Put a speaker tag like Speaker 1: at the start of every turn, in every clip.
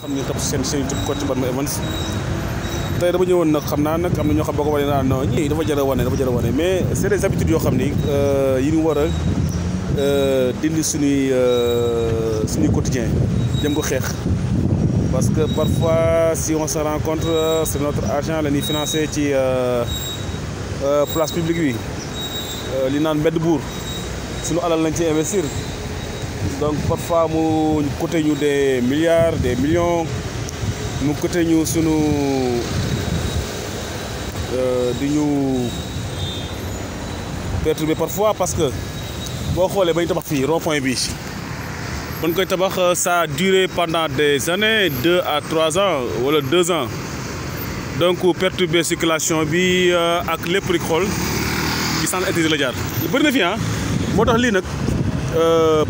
Speaker 1: xam ne topp seen Kocc Barma Events tey dama ñëwoon nag xam naa nag am na ñoo xam boo ko wane naa non ñii dafa jar a wane mais c'est des habitudes yoo xam ni yi ñu war a dindi suñuy quotidien jëm ko xeex parce que parfois si on se rend compte c'est notre argent la ñuy financé ci place publique bi li naan mbedd buur suñu alal lañ ci investir donc parfois mu coûté ñu des milliards des millions mu coûté ñu sunu di ñu perturber parfois parce que boo xoolee ba ñu tabax fii rond-point bi bañ koy tabax ça a duré pendant des années 2 à 3 ans wala 2 ans donc perturber circulation bi ak lépp rek xool ci centre interdit la jaar lu bëri na fi moo tax lii nag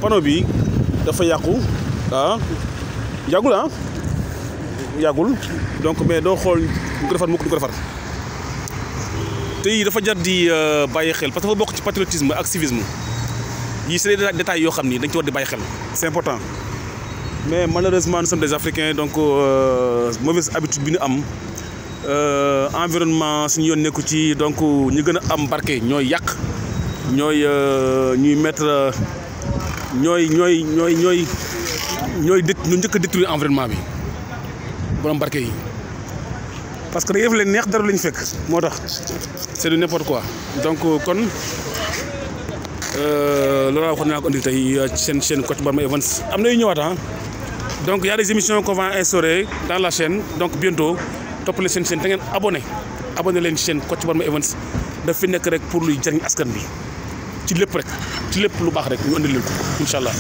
Speaker 1: panneau bi dafa yàqu yàggul donc mais doo xool ñu ko defar mukk ñu ko defar te yii dafa jar di bàyyi xel parce que dafa bokk ci patriotisme ak civisme yii c'est des détails yoo xam ni dañ ci war di bàyyi xel c'est important mais malheureusement nous sommes des Africains donc mauvaise habitude bi ñu am environnement suñu yoon nekku ci donc ñu gën a am barke ñooy yàq ñuy mettre ñooy njëkk a détruire environnement bi borom barke yi parce que dañuy def leen neex dara lañu fekk moo tax c'est du n'importe quoi donc kon loolu laa waxoon naa ko indi tey seen chaîne Kocc Barma Events am na yu ñëwaat donc y a des émissions qu'on va instaurer dans la chaîne donc bientôt toppale seen chaîne da ngeen abonné leen chaîne Kocc Barma Events daf fi nekk rek pour luy jariñ askan bi ci lépp lu baax rek ñu andi leen ko incha allah.